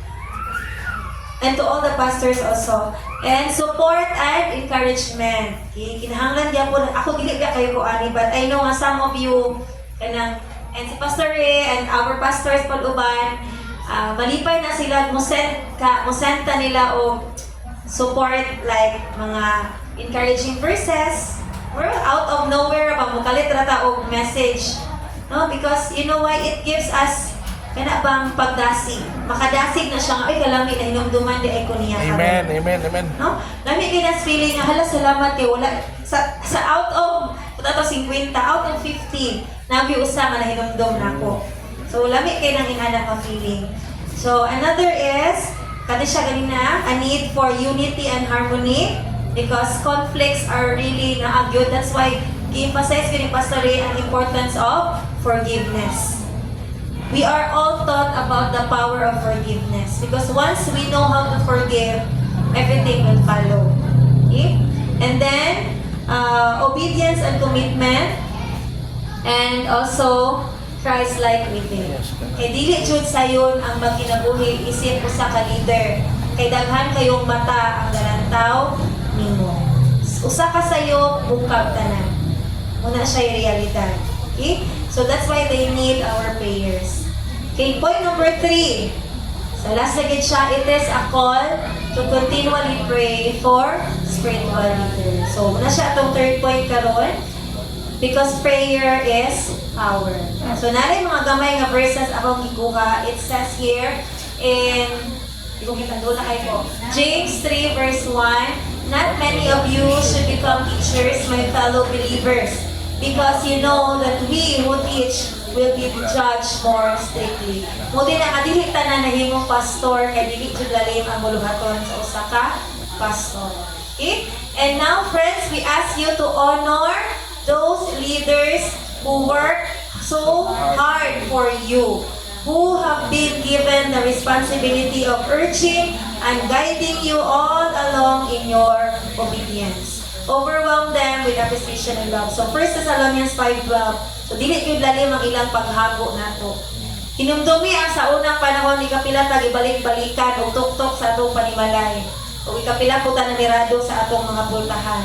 and to all the pastors also. And support and encouragement. Okay? Kinahanglan diya po, ako dili ba kayo ko ani, but I know nga some of you, kanang, and si Pastor Ray and our pastors Paluban, malipay na sila, musenta nila o support like mga encouraging verses. Or out of nowhere, pamukalit rata o message. No? Because you know why? It gives us kana bang pagdasig. Makadasig na siya nga, ay kalami na hinumduman di ay ko niya. Amen, amen, amen. No? Lami kay nas feeling nga, hala salamat kay wala sa out of ato 50, out of 50, nabi usa man na hinumdum nako. So lami kay nang inana ka feeling. So another is kani siya ganina, a need for unity and harmony because conflicts are really naagyod. That's why i-emphasize ko ni Pastor Ray ang importance of forgiveness. We are all taught about the power of forgiveness because once we know how to forgive, everything will follow. Okay? And then, obedience and commitment, and also Christ-like living. Kay dili jud sayon ang magkinabuhi isip usa ka leader. Kay daghan kayong mata ang galantaw nimo. Usa ka sayo bukag tanan. Muna siya realidad. Okay? So that's why they need our prayers. Okay, point number 3. So last na gid siya, it is a call to continually pray for spiritual leaders. So muna siya atong third point karon because prayer is power. So naray mga gamay nga verses akong gikuha. It says here in James 3 verse 1, not many of you should become teachers, my fellow believers, because you know that we who teach will be judged more strictly. Muli na adili tanan nahimong pastor kay dili jud lalim ang muluhaton sa usa ka pastor. Okay? And now friends, we ask you to honor those leaders who work so hard for you, who have been given the responsibility of urging and guiding you all along in your obedience. Overwhelm them with appreciation and love. So 1 Thessalonians 5:12. So dili gyud lalim ang ilang paghago nato. Hinumdumi ang sa unang panahon ni kapila tag ibalik-balikan og tuktok sa atong panimalay. O ikapila po ta namirado sa atong mga pultahan.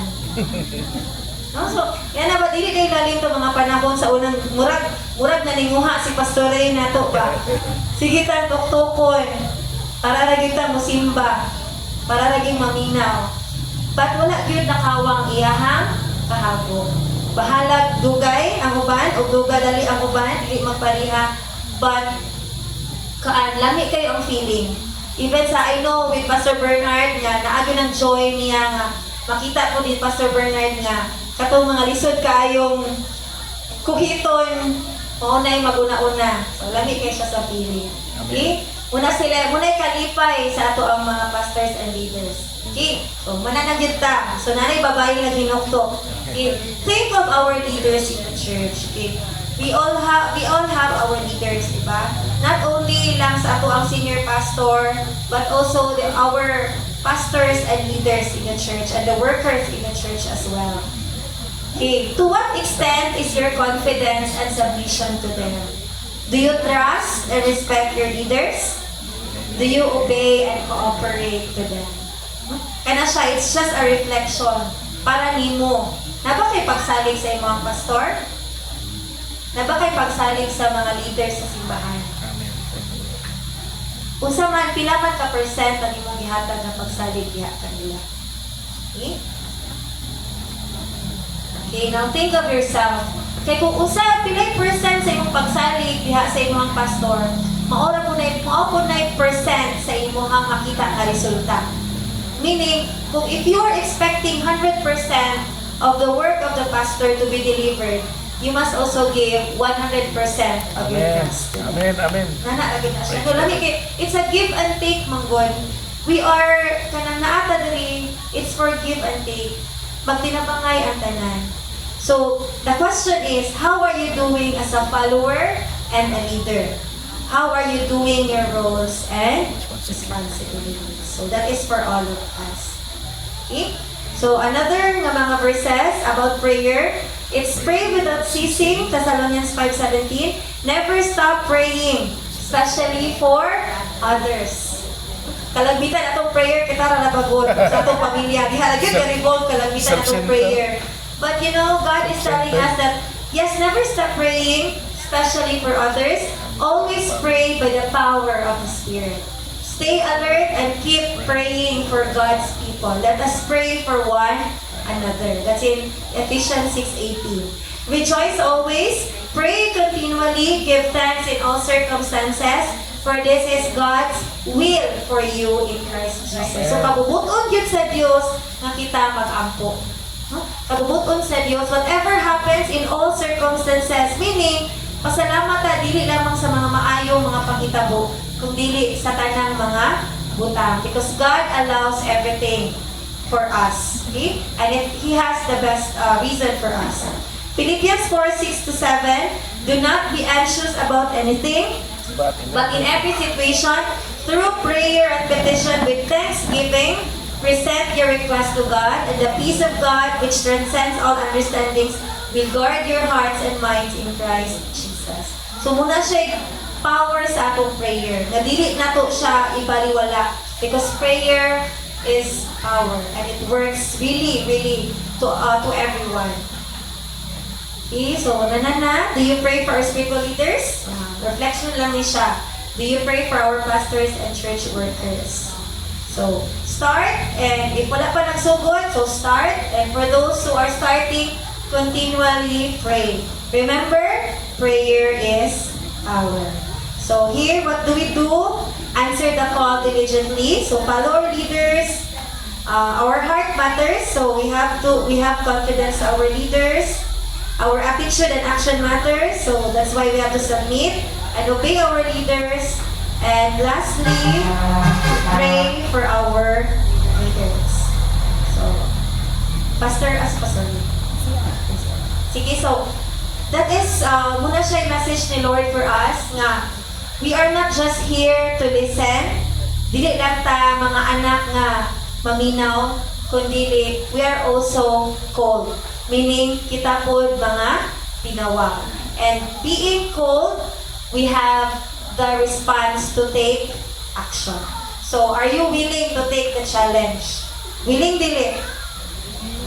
No, so yan na ba dili kay lalim to mga panahon sa unang murag na ninguha si Pastor Ray nato ba. Sige ta tuktukon. Para ra gyud ta mosimba. Para ra gyud maminaw. But wala gyud nakawang iyahang kahago. Bahalag dugay ang uban o dugay dali ang uban, dili magpariha. But lami kayo ang feeling. Even sa I know with Pastor Bernard nga naagi ng joy niya nga makita ko din Pastor Bernard nga katong mga lisod kaayong kuhiton maunay maguna-una. So lami kay siya sa feeling. Okay? Muna kalipay sa ato ang mga pastors and leaders. Okay? So, mananagyod ta. So, nanay babae na ginuktok. Okay? Think of our leaders in the church. Okay? We all have our leaders, diba? Not only lang sa ato ang senior pastor, but also our pastors and leaders in the church and the workers in the church as well. Okay? To what extent is your confidence and submission to them? Do you trust and respect your leaders? Do you obey and cooperate to them? Kana siya, it's just a reflection para nimo. Naba kay pagsalig sa imong pastor? Naba kay pagsalig sa mga leaders sa simbahan? Unsa man pila man ka percent ang imong gihatag nga pagsalig diha kanila? Okay? Okay, now think of yourself. Kay kung usa pilay percent sa imong pagsalig diha sa imong pastor, maora po na percent sa imong makita nga resulta. Meaning, kung if you are expecting 100% of the work of the pastor to be delivered, you must also give 100% of your trust. Amen, amen. Nana, lagi na siya. So, it's a give and take, manggod. we are kanang naata diri, it's for give and take. Magtinabangay ang tanan. So, the question is, how are you doing as a follower and a leader? How are you doing your roles and responsibilities? So, that is for all of us. Okay? So, another nga mga verses about prayer, it's pray without ceasing, Thessalonians 5:17. Never stop praying, especially for others. Kalagmitan atong prayer, kita ra napagod sa atong pamilya. Diha lagi ka-revolve kalagmitan atong prayer. But you know, God is telling us that, yes, never stop praying, especially for others. Always pray by the power of the Spirit. Stay alert and keep praying for God's people. Let us pray for one another. That's in Ephesians 6:18. Rejoice always, pray continually, give thanks in all circumstances, for this is God's will for you in Christ Jesus. So, kabubuton yun sa Diyos na kita mag-ampo. Kabubuton sa Diyos, whatever happens in all circumstances, meaning, pasalamat ta, dili lamang sa mga maayong mga panghitabo, kung dili sa tanang mga butang. Because God allows everything for us. Okay? And He has the best reason for us. Philippians 4:6-7, do not be anxious about anything, but in every situation, through prayer and petition with thanksgiving, present your request to God, and the peace of God, which transcends all understandings, will guard your hearts and minds in Christ Jesus. So muna siya power sa atong prayer. Nadili nato siya ibaliwala because prayer is power and it works really to everyone. Okay, so nanana, do you pray for our spiritual leaders? Reflection lang ni siya. Do you pray for our pastors and church workers? So, start, and if wala pa nagsugod, so start. And for those who are starting, continually pray. Remember, prayer is power. So here, what do? Answer the call diligently. So follow our leaders. Our heart matters, so we have confidence in our leaders. Our attitude and action matters, so that's why we have to submit and obey our leaders. And lastly, pray for our leaders. So, Pastor. Sige, so, that is, muna siya yung message ni Lord for us, nga, we are not just here to listen, dili lang ta mga anak nga maminaw, kundi we are also called. Meaning, kita po mga tinawag. And being called, we have the response to take action. So, are you willing to take the challenge? Willing, dili?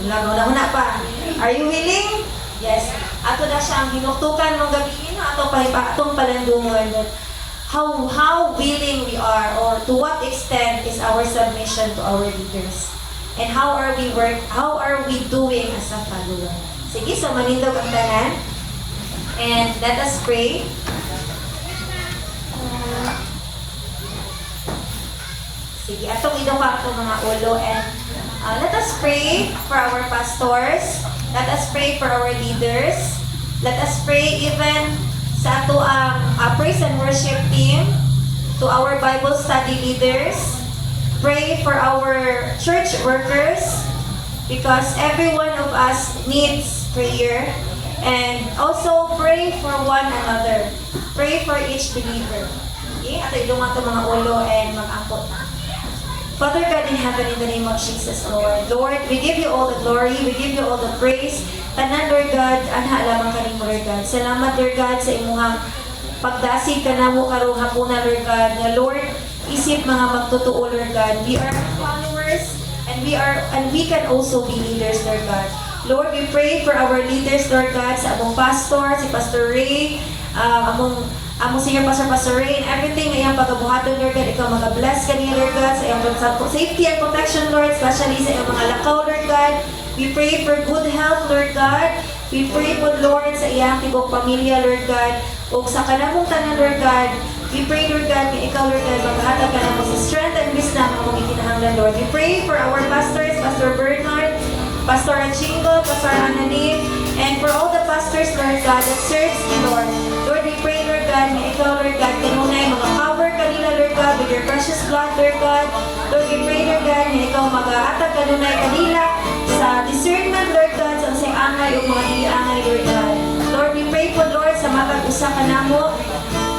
Wala pa. Are you willing? Yes. Ato na siya ang hinuktukan ng gabi na atong palandungan that how willing we are or to what extent is our submission to our leaders. And how are we doing as a follower? Sige, so manindog ang tanan. And let us pray. Sige, atong iduka atong mga ulo and let us pray for our pastors. Let us pray for our leaders. Let us pray even sa ato ang praise and worship team, to our Bible study leaders. Pray for our church workers because every one of us needs prayer. And also pray for one another. Pray for each believer. Okay? Ato idungan to mga ulo and mag-angkot na. Father God in heaven, in the name of Jesus, Lord. Lord, we give you all the glory. We give you all the praise. Tanan, Lord God, anha lamang kanin mo, Lord God. Salamat, Lord God, sa imuhang pagdasig ka na mo karong hapuna, Lord God. Na Lord, isip mga magtotoo, Lord God. We are followers and we can also be leaders, Lord God. Lord, we pray for our leaders, Lord God, sa among pastor, si Pastor Ray, among senior Pastor Ray, and everything na iyang pagkabuhaton, Lord God, ikaw mag-bless kaniya, Lord God, sa iyang safety and protection, Lord, especially sa iyang mga lakaw, Lord God. We pray for good health, Lord God. We pray po, Lord, sa iyang tibok pamilya, Lord God, o sa kanamong tanan, Lord God. We pray, Lord God, na ikaw, Lord God, maghatag ka na mo sa strength and wisdom ang mong ikinahanglan, Lord. We pray for our pastors, Pastor Bernard, Pastor Achingo, Pastor Ananim, and for all the pastors, Lord God, that serves you, Lord. Lord, we pray, Lord God, na ikaw, Lord God, kanunay mga power kanila, sila, Lord God, with your precious blood, Lord God. Lord, we pray, Lord God, na ikaw mag-aatag kanunay kanila sa discernment, Lord God, sa unsay angay o mga iangay, Lord God. Lord, we pray po, Lord, sa matag usa ka namo,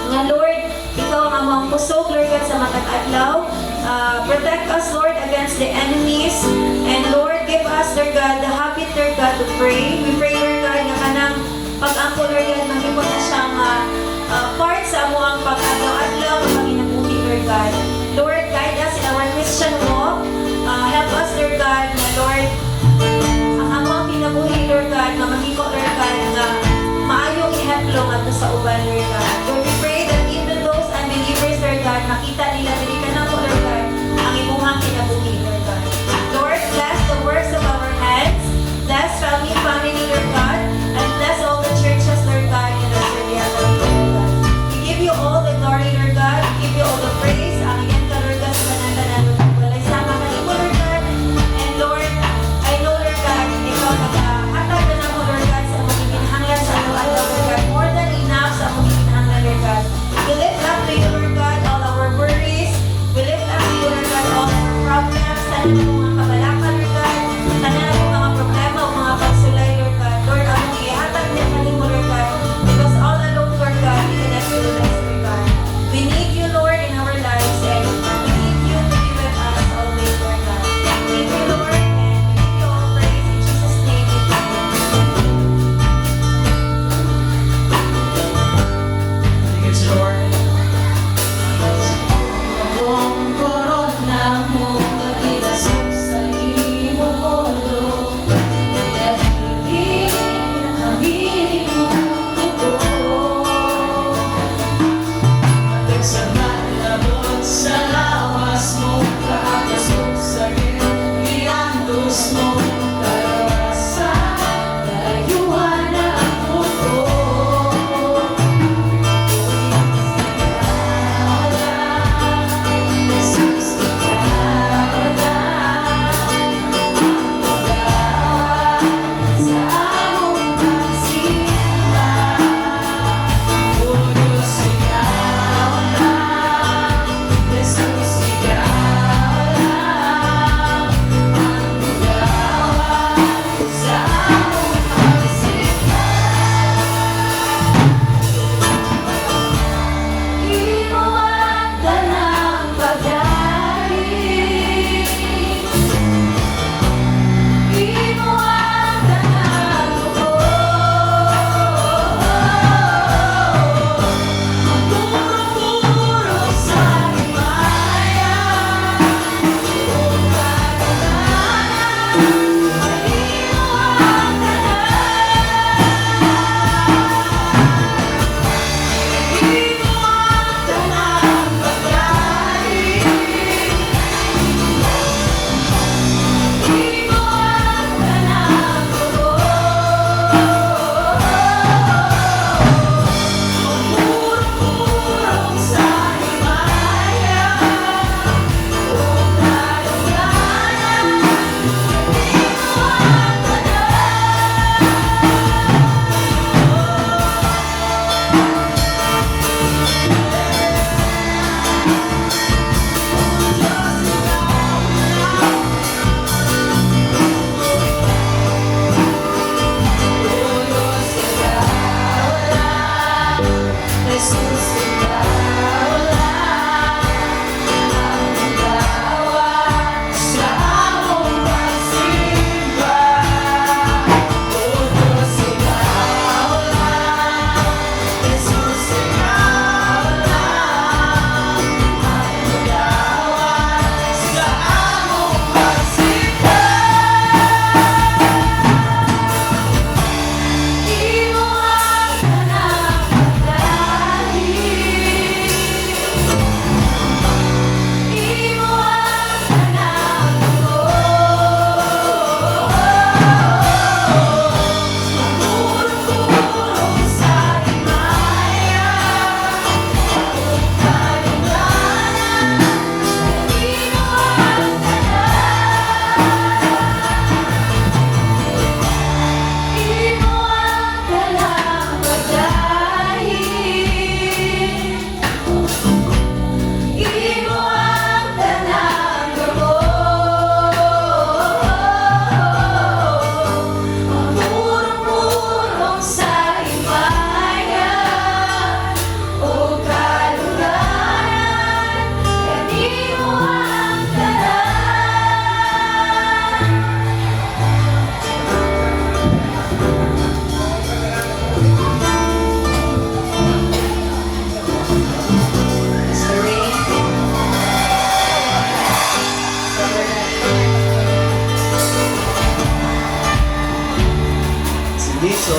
nga Lord, ikaw ang among pusog, Lord God, sa matag adlaw. Protect us, Lord, against the enemies. And Lord, give us, Lord God, the habit, Lord God, to pray. We pray, Lord God, na kanang pag-ampo, Lord God, mag-ipot na siyang part sa amuang pag-adlaw-adlaw ng panginabuhi, Lord God. Lord, guide us in our Christian walk. Help us, Lord God, na Lord, ang amuang kinabuhi, Lord God, na mahiko, Lord God, na maayong ihadlong ato sa uban, Lord God. Lord, we pray that even those unbelievers, Lord God, makita nila, dili ka na po, Lord God, ang imuhang kinabuhi, Lord God. Lord, bless the works of our hands, family. So,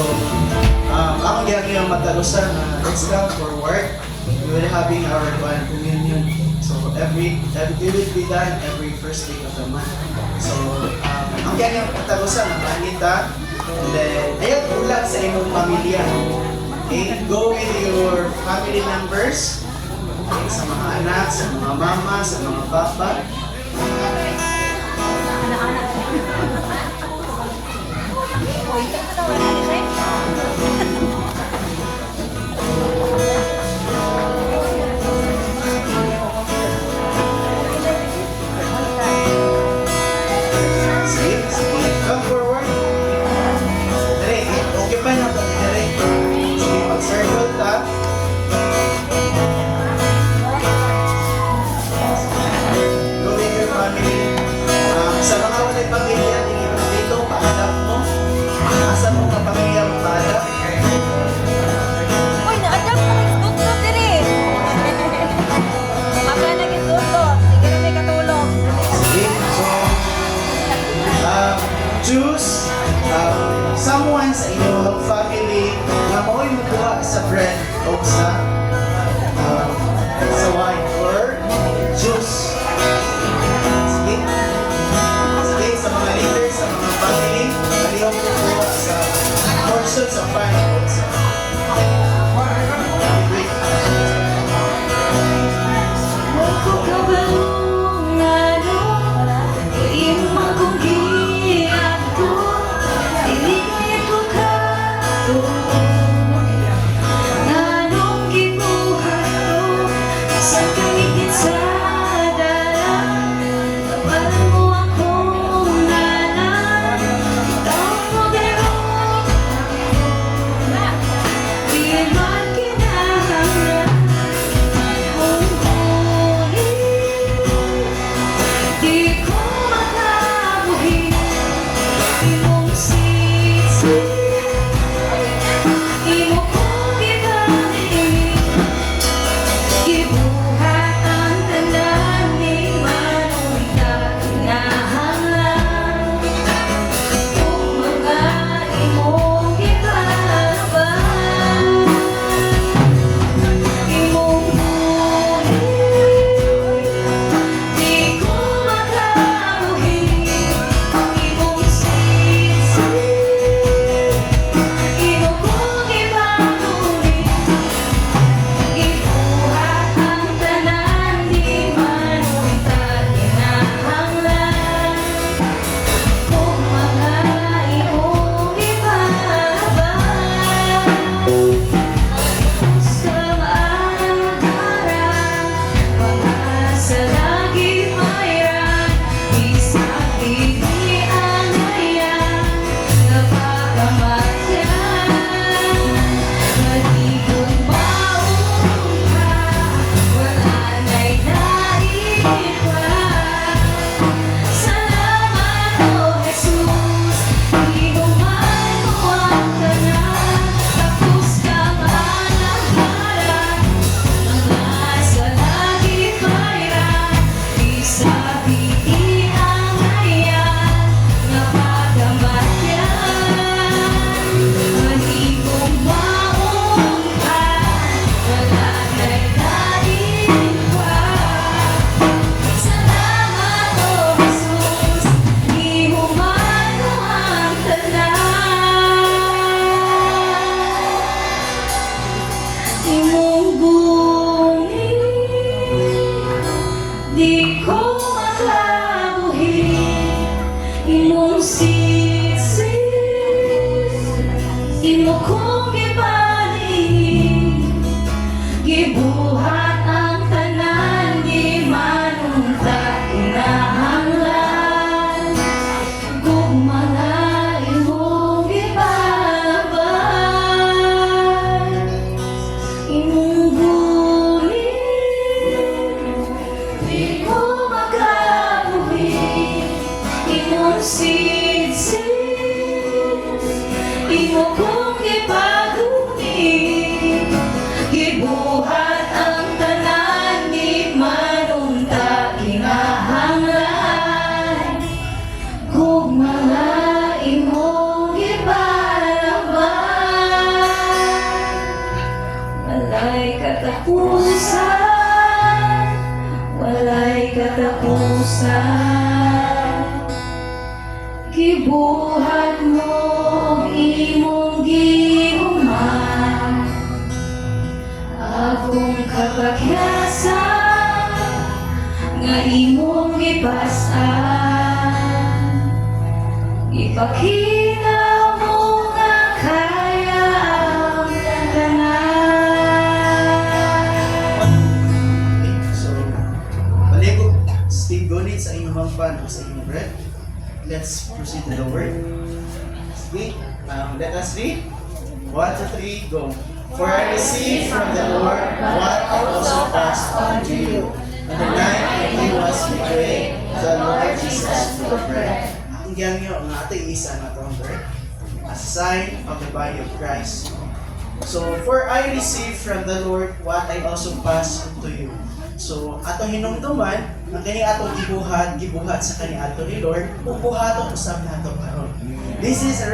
ako gyud matalusan na let's come for work. We will having our one communion. So, it will be done every first week of the month. So, ang gyud matalusan na manita. And then, ayun, ulag sa imong pamilya. Okay, go with your family members. Okay, sa mga anak, sa mga mama, sa mga papa. Sige, sige. Come forward. Dere, okay pa na ba? Dere. Sige, mag-circle ta. Go with your family. Sa mga walay pamilya, dito, paadap mo. Asa mo ka pamilya mo paadap? Uy, na-adapt na nagtutup diri. Maka na gitutup. Sige na may katulong. Sige, so, choose someone sa inyong family na mao'y magkuha sa bread o sa wine or juice. Sige. Sige, sa mga leaders, sa mga family, malihong magkuha sa portion sa wine o sa Kung mga imong gipalabay lipasan. Ipakita mo nga kaya ang tanan. So, balik ko, Steve Gonit sa inyong mga pan o sa inyong bread. Let's proceed to the word. Speak. Let us read. 1, 2, 3, go. For I received from the Lord what I also passed on to you. On the night when he was betrayed, the Lord Jesus took bread. Ang gangyo nga ito isa na itong bread as a sign of the body of Christ. So, for I received from the Lord what I also passed on to you. So, ato hinumduman, ang kani atong gibuhat sa kani ato ni Lord, upuhaton usab nato karon. This is a